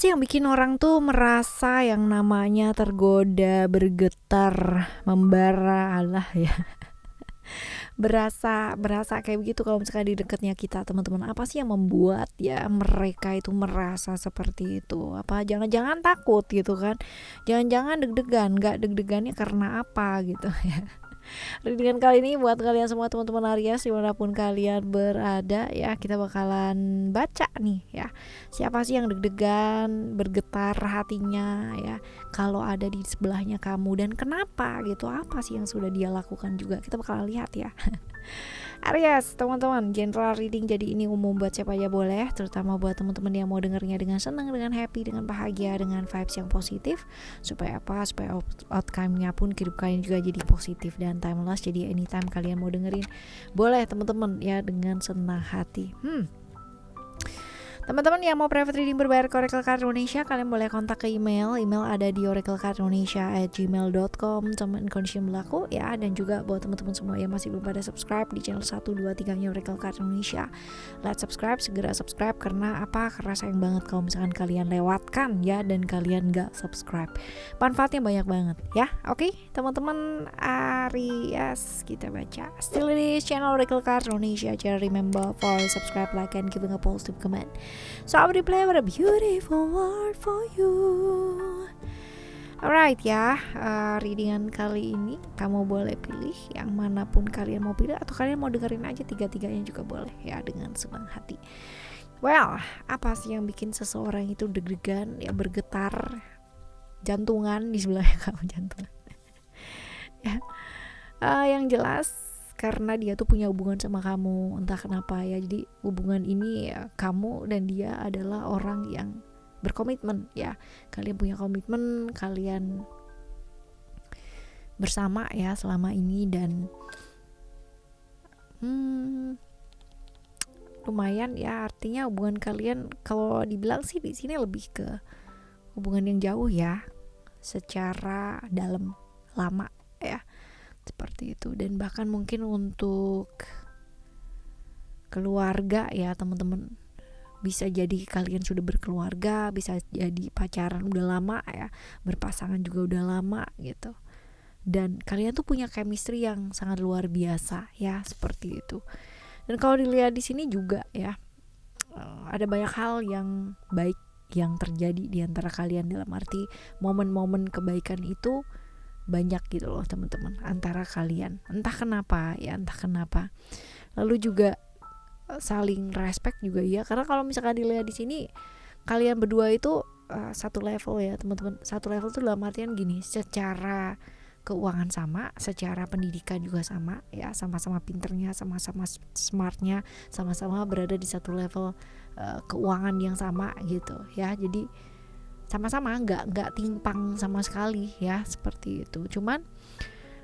sih yang bikin orang tuh merasa yang namanya tergoda, bergetar, membara, alah ya. Berasa kayak begitu kalau misalkan di dekatnya kita, teman-teman. Apa sih yang membuat ya mereka itu merasa seperti itu? Apa jangan-jangan takut gitu kan? Jangan-jangan deg-degan, nggak deg-degannya karena apa gitu ya. Readingan kali ini buat kalian semua teman-teman Aries dimanapun kalian berada ya, kita bakalan baca nih ya, siapa sih yang deg-degan, bergetar hatinya ya kalau ada di sebelahnya kamu, dan kenapa gitu, apa sih yang sudah dia lakukan juga, kita bakalan lihat ya. Aries, teman-teman, general reading jadi ini umum buat siapa aja boleh, terutama buat teman-teman yang mau dengernya dengan senang, dengan happy, dengan bahagia, dengan vibes yang positif. Supaya apa? Supaya outcome-nya pun hidup kalian juga jadi positif dan timeless. Jadi anytime kalian mau dengerin, boleh teman-teman ya, dengan senang hati. Teman-teman yang mau private reading berbayar ke Oracle Card Indonesia, kalian boleh kontak ke email ada di oraclecardindonesia@gmail.com. Term and condition berlaku ya. Dan juga buat teman-teman semua yang masih belum pada subscribe di channel 1, 2, 3-nya Oracle Card Indonesia, let's subscribe, segera subscribe. Karena apa? Karena sayang banget kalau misalkan kalian lewatkan ya, dan kalian gak subscribe. Manfaatnya banyak banget ya. Oke, teman-teman Aries, kita baca still this channel Oracle Card Indonesia. Jangan remember for subscribe, like, and giving a positive comment. So I will play with a beautiful word for you. Alright ya, readingan kali ini kamu boleh pilih yang manapun kalian mau pilih, atau kalian mau dengerin aja tiga-tiganya juga boleh ya, dengan senang hati. Well, apa sih yang bikin seseorang itu deg-degan ya, bergetar jantungan di sebelahnya kamu, jantungan ya. Yang jelas karena dia tuh punya hubungan sama kamu, entah kenapa ya. Jadi hubungan ini ya, kamu dan dia adalah orang yang berkomitmen ya. Kalian punya komitmen, kalian bersama ya selama ini, dan lumayan ya, artinya hubungan kalian kalau dibilang sih di sini lebih ke hubungan yang jauh ya, secara dalam, lama ya, seperti itu. Dan bahkan mungkin untuk keluarga ya teman-teman, bisa jadi kalian sudah berkeluarga, bisa jadi pacaran udah lama ya, berpasangan juga udah lama gitu, dan kalian tuh punya chemistry yang sangat luar biasa ya, seperti itu. Dan kalau dilihat di sini juga ya, ada banyak hal yang baik yang terjadi di antara kalian, dalam arti momen-momen kebaikan itu banyak gitu loh teman-teman antara kalian, entah kenapa. Lalu juga saling respect juga ya, karena kalau misalkan dilihat di sini kalian berdua itu satu level ya teman-teman. Satu level tuh dalam artian gini, secara keuangan sama, secara pendidikan juga sama ya, sama-sama pinternya, sama-sama smartnya, sama-sama berada di satu level keuangan yang sama gitu ya. Jadi sama-sama nggak timpang sama sekali ya, seperti itu. Cuman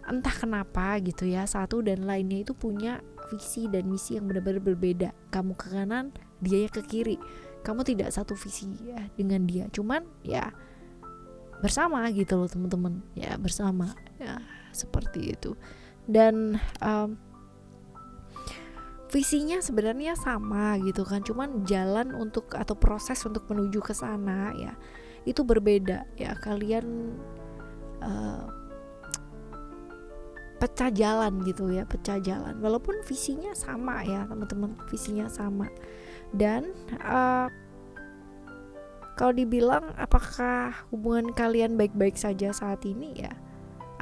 entah kenapa gitu ya, satu dan lainnya itu punya visi dan misi yang benar-benar berbeda. Kamu ke kanan, dia ke kiri. Kamu tidak satu visi ya dengan dia, cuman ya bersama gitu loh teman-teman ya, bersama ya, seperti itu. Dan visinya sebenarnya sama gitu kan, cuman jalan untuk atau proses untuk menuju ke sana ya itu berbeda ya. Kalian pecah jalan gitu ya, pecah jalan walaupun visinya sama ya teman-teman, visinya sama. Dan kalau dibilang apakah hubungan kalian baik-baik saja saat ini ya,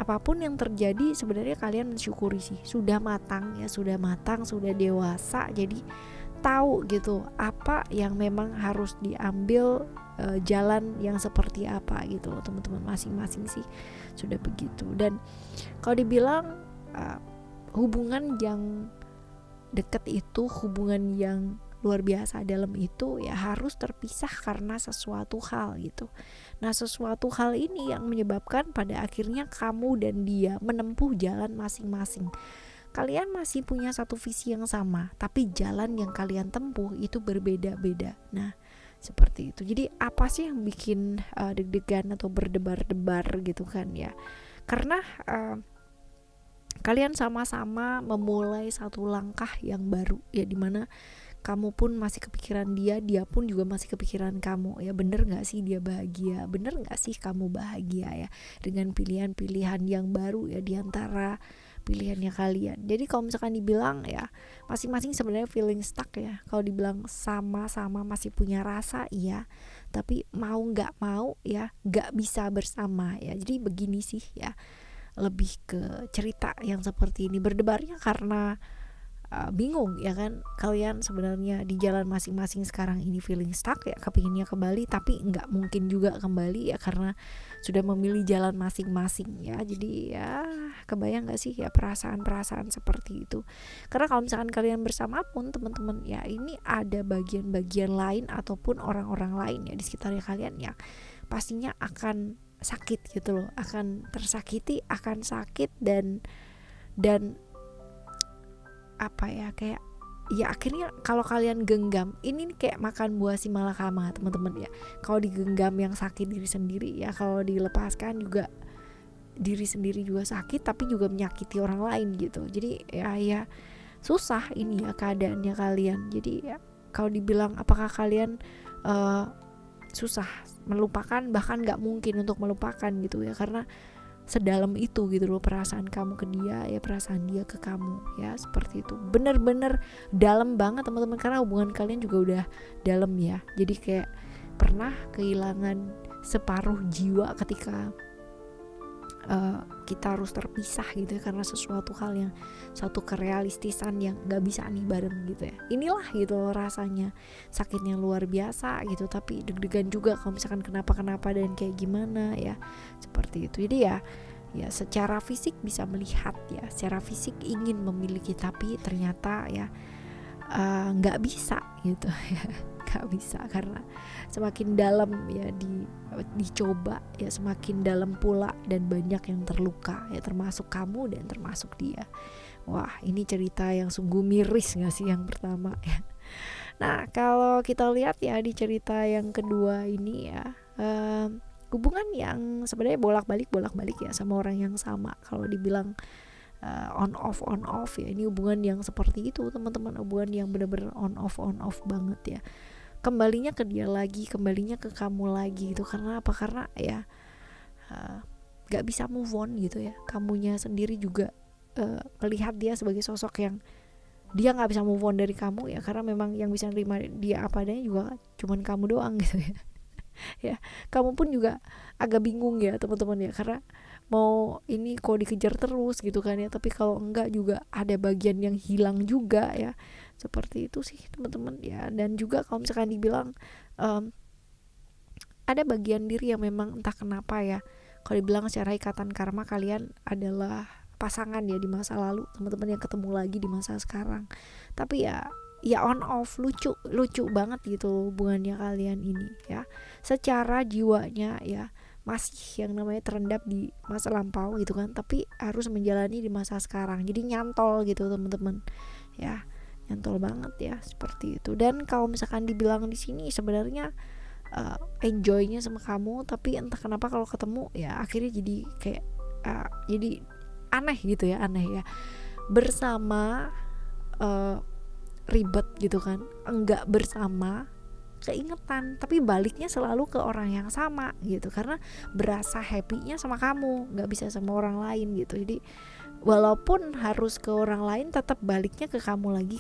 apapun yang terjadi sebenarnya kalian mensyukuri sih, sudah matang ya, sudah dewasa, jadi tahu gitu apa yang memang harus diambil, jalan yang seperti apa gitu loh teman-teman, masing-masing sih sudah begitu. Dan kalau dibilang hubungan yang dekat itu, hubungan yang luar biasa dalam itu ya, harus terpisah karena sesuatu hal gitu. Nah sesuatu hal ini yang menyebabkan pada akhirnya kamu dan dia menempuh jalan masing-masing. Kalian masih punya satu visi yang sama, tapi jalan yang kalian tempuh itu berbeda-beda. Nah seperti itu. Jadi apa sih yang bikin deg-degan atau berdebar-debar gitu kan ya, karena kalian sama-sama memulai satu langkah yang baru ya, dimana kamu pun masih kepikiran dia, dia pun juga masih kepikiran kamu ya. Bener gak sih dia bahagia, bener gak sih kamu bahagia ya dengan pilihan-pilihan yang baru ya diantara pilihannya kalian. Jadi kalau misalkan dibilang ya masing-masing sebenarnya feeling stuck ya. Kalau dibilang sama-sama masih punya rasa, iya, tapi mau gak mau ya gak bisa bersama ya. Jadi begini sih ya, lebih ke cerita yang seperti ini, berdebarnya karena bingung ya kan, kalian sebenarnya di jalan masing-masing sekarang ini feeling stuck ya, kepinginnya kembali tapi nggak mungkin juga kembali ya karena sudah memilih jalan masing-masing ya. Jadi ya kebayang nggak sih ya perasaan-perasaan seperti itu. Karena kalau misalkan kalian bersama pun teman-teman ya, ini ada bagian-bagian lain ataupun orang-orang lain ya di sekitarnya kalian yang pastinya akan sakit gitu loh, akan tersakiti, akan sakit dan apa ya, kayak ya akhirnya kalau kalian genggam ini nih kayak makan buah si malakama teman-teman ya. Kalau digenggam yang sakit diri sendiri ya, kalau dilepaskan juga diri sendiri juga sakit tapi juga menyakiti orang lain gitu. Jadi ya susah ini ya keadaannya kalian. Jadi ya kalau dibilang apakah kalian susah melupakan, bahkan nggak mungkin untuk melupakan gitu ya, karena sedalam itu gitu loh perasaan kamu ke dia ya, perasaan dia ke kamu ya, seperti itu. Bener-bener dalam banget teman-teman, karena hubungan kalian juga udah dalam ya. Jadi kayak pernah kehilangan separuh jiwa ketika kita harus terpisah gitu ya, karena sesuatu hal yang satu kerealistisan yang gak bisa nih bareng gitu ya. Inilah gitu loh rasanya, sakitnya luar biasa gitu, tapi deg-degan juga kalau misalkan kenapa-kenapa dan kayak gimana ya, seperti itu. Jadi ya secara fisik bisa melihat ya, secara fisik ingin memiliki tapi ternyata ya nggak bisa gitu ya, nggak bisa karena semakin dalam ya dicoba ya semakin dalam pula dan banyak yang terluka ya, termasuk kamu dan termasuk dia. Wah, ini cerita yang sungguh miris nggak sih yang pertama ya. Nah kalau kita lihat ya di cerita yang kedua ini ya, hubungan yang sebenarnya bolak-balik ya sama orang yang sama. Kalau dibilang on off ya, ini hubungan yang seperti itu teman-teman, hubungan yang benar-benar on off banget ya. Kembalinya ke dia lagi, kembalinya ke kamu lagi gitu. Karena apa? Karena ya gak bisa move on gitu ya. Kamunya sendiri juga melihat dia sebagai sosok yang dia gak bisa move on dari kamu ya, karena memang yang bisa nerima dia apa adanya juga cuman kamu doang gitu ya. Ya, kamu pun juga agak bingung ya teman-teman ya, karena mau ini kok dikejar terus gitu kan ya, tapi kalau enggak juga ada bagian yang hilang juga ya, seperti itu sih teman-teman ya. Dan juga kalau misalkan dibilang ada bagian diri yang memang entah kenapa ya, kalau dibilang secara ikatan karma kalian adalah pasangan ya di masa lalu teman-teman, yang ketemu lagi di masa sekarang, tapi ya on off, lucu banget gitu hubungannya kalian ini ya. Secara jiwanya ya masih yang namanya terendap di masa lampau gitu kan, tapi harus menjalani di masa sekarang. Jadi nyantol gitu teman-teman ya, nyantol banget ya, seperti itu. Dan kalau misalkan dibilang di sini sebenarnya enjoynya sama kamu, tapi entah kenapa kalau ketemu ya akhirnya jadi kayak jadi aneh gitu ya, bersama ribet gitu kan, enggak bersama keingetan, tapi baliknya selalu ke orang yang sama gitu, karena berasa happy-nya sama kamu, nggak bisa sama orang lain gitu. Jadi walaupun harus ke orang lain, tetap baliknya ke kamu lagi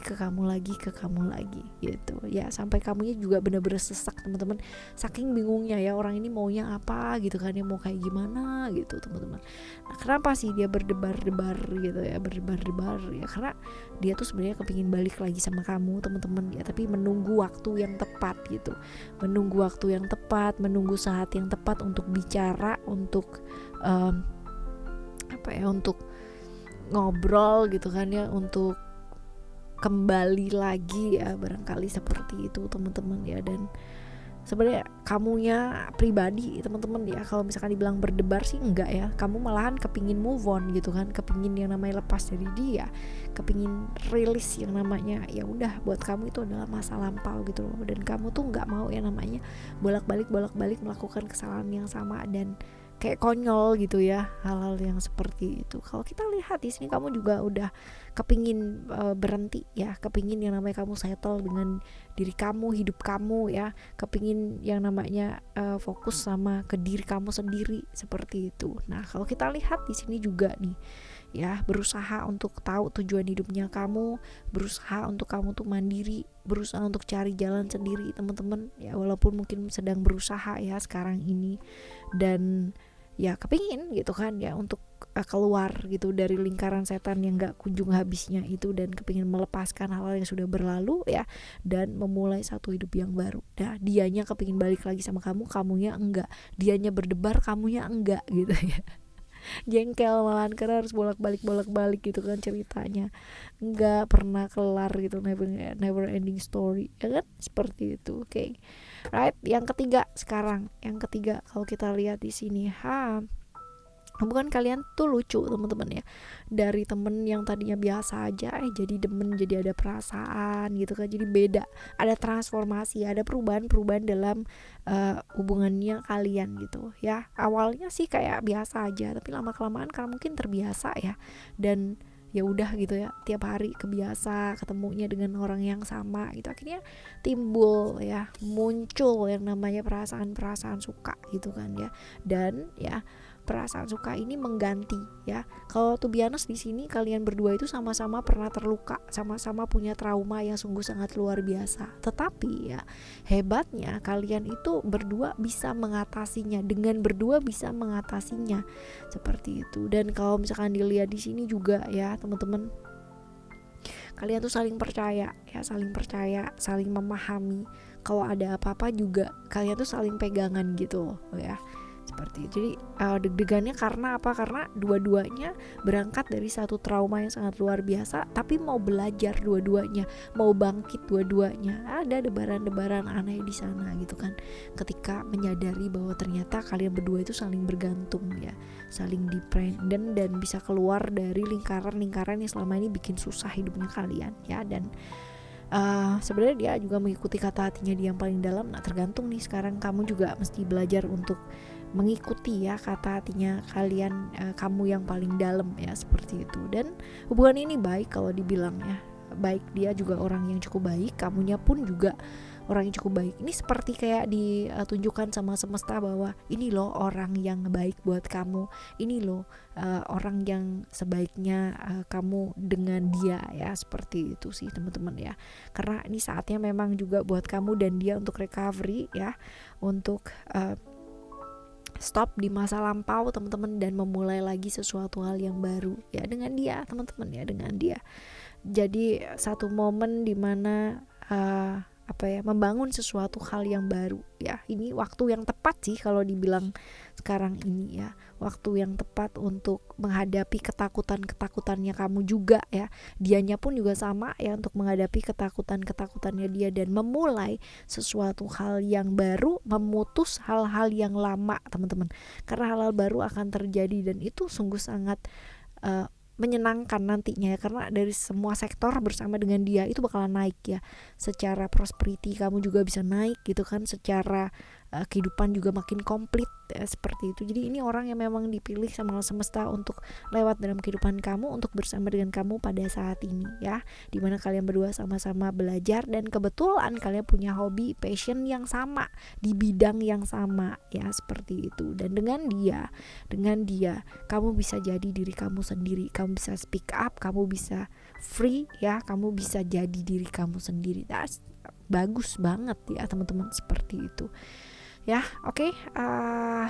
gitu ya, sampai kamunya juga bener-bener sesak teman-teman, saking bingungnya ya orang ini maunya apa gitu kan ya, mau kayak gimana gitu teman-teman. Nah kenapa sih dia berdebar-debar gitu ya, karena dia tuh sebenarnya kepingin balik lagi sama kamu teman-teman ya, tapi menunggu waktu yang tepat gitu, menunggu saat yang tepat untuk bicara, untuk untuk ngobrol gitu kan ya, untuk kembali lagi ya, barangkali seperti itu teman-teman ya. Dan sebenarnya kamunya pribadi teman-teman ya, kalau misalkan dibilang berdebar sih enggak ya, kamu malahan kepingin move on gitu kan, kepingin yang namanya lepas dari dia, kepingin rilis yang namanya ya udah, buat kamu itu adalah masa lampau gitu loh. Dan kamu tuh nggak mau yang namanya bolak-balik melakukan kesalahan yang sama, dan kayak konyol gitu ya, hal-hal yang seperti itu. Kalau kita lihat di sini kamu juga udah kepingin berhenti ya, kepingin yang namanya kamu settle dengan diri kamu, hidup kamu ya, kepingin yang namanya fokus sama ke diri kamu sendiri seperti itu. Nah kalau kita lihat di sini juga nih ya, berusaha untuk tahu tujuan hidupnya kamu, berusaha untuk kamu tuh mandiri, berusaha untuk cari jalan sendiri teman-teman ya, walaupun mungkin sedang berusaha ya sekarang ini, dan ya kepingin gitu kan ya untuk keluar gitu dari lingkaran setan yang gak kunjung habisnya itu, dan kepingin melepaskan hal-hal yang sudah berlalu ya, dan memulai satu hidup yang baru. Nah dianya kepingin balik lagi sama kamu, kamunya enggak, dianya berdebar, kamunya enggak gitu ya. Jengkel malahan karena harus bolak-balik gitu kan ceritanya, nggak pernah kelar gitu, never ending story ya kan, seperti itu. Oke. Right, yang ketiga sekarang, kalau kita lihat di sini, hubungan kalian tuh lucu teman-teman ya, dari temen yang tadinya biasa aja jadi demen, jadi ada perasaan gitu kan, jadi beda, ada transformasi, ada perubahan dalam hubungannya kalian gitu ya. Awalnya sih kayak biasa aja, tapi lama kelamaan karena mungkin terbiasa ya, dan ya udah gitu ya, tiap hari kebiasa ketemunya dengan orang yang sama gitu, akhirnya muncul yang namanya perasaan suka gitu kan ya. Dan ya perasaan suka ini mengganti ya. Kalau to be honest di sini kalian berdua itu sama-sama pernah terluka, sama-sama punya trauma yang sungguh sangat luar biasa. Tetapi ya hebatnya kalian itu berdua bisa mengatasinya, dengan berdua bisa mengatasinya seperti itu. Dan kalau misalkan dilihat di sini juga ya teman-teman, kalian tuh saling percaya, saling memahami. Kalau ada apa-apa juga kalian tuh saling pegangan gitu ya. Seperti itu. Jadi deg-degannya karena apa? Karena dua-duanya berangkat dari satu trauma yang sangat luar biasa, tapi mau belajar dua-duanya, mau bangkit dua-duanya. Ada debaran-debaran aneh di sana gitu kan. Ketika menyadari bahwa ternyata kalian berdua itu saling bergantung ya, saling dependent, dan bisa keluar dari lingkaran-lingkaran yang selama ini bikin susah hidupnya kalian ya. Dan sebenarnya dia juga mengikuti kata hatinya dia yang paling dalam. Nah tergantung nih, sekarang kamu juga mesti belajar untuk mengikuti ya kata hatinya kalian, kamu yang paling dalam ya, seperti itu. Dan hubungan ini baik kalau dibilang ya, baik, dia juga orang yang cukup baik, kamunya pun juga orang yang cukup baik. Ini seperti kayak ditunjukkan sama semesta bahwa ini loh orang yang baik buat kamu, ini loh orang yang sebaiknya kamu dengan dia ya, seperti itu sih teman-teman ya. Karena ini saatnya memang juga buat kamu dan dia untuk recovery ya, untuk stop di masa lampau teman-teman, dan memulai lagi sesuatu hal yang baru ya dengan dia teman-teman ya, dengan dia. Jadi satu momen dimana membangun sesuatu hal yang baru ya. Ini waktu yang tepat sih kalau dibilang sekarang ini ya, waktu yang tepat untuk menghadapi ketakutannya kamu juga ya. Dianya pun juga sama ya, untuk menghadapi ketakutannya dia dan memulai sesuatu hal yang baru, memutus hal-hal yang lama teman-teman. Karena hal-hal baru akan terjadi dan itu sungguh sangat menyenangkan nantinya ya, karena dari semua sektor bersama dengan dia itu bakalan naik ya. Secara prosperity kamu juga bisa naik gitu kan, secara kehidupan juga makin komplit ya, seperti itu. Jadi ini orang yang memang dipilih sama semesta untuk lewat dalam kehidupan kamu, untuk bersama dengan kamu pada saat ini ya, dimana kalian berdua sama-sama belajar dan kebetulan kalian punya hobi, passion yang sama di bidang yang sama ya, seperti itu. Dan dengan dia kamu bisa jadi diri kamu sendiri, kamu bisa speak up, kamu bisa free ya, kamu bisa jadi diri kamu sendiri. That's bagus banget ya teman-teman, seperti itu ya. Oke,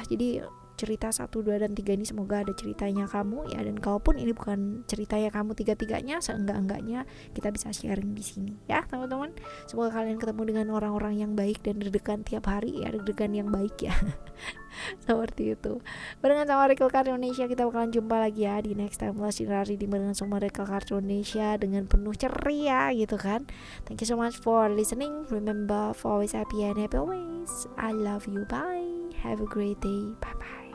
jadi cerita 1, 2, dan 3 ini semoga ada ceritanya kamu ya. Dan kalaupun ini bukan ceritanya kamu tiga-tiganya, seenggak-enggaknya kita bisa sharing di sini ya teman-teman. Semoga kalian ketemu dengan orang-orang yang baik dan deg-degan tiap hari ya, deg-degan yang baik ya. Seperti itu. Barengan sama Rekel Card Indonesia, kita bakalan jumpa lagi ya di next time Lesti di barengan sama Rekel Card Indonesia dengan penuh ceria gitu kan. Thank you so much for listening. Remember, for always happy and happy always. I love you. Bye. Have a great day. Bye bye.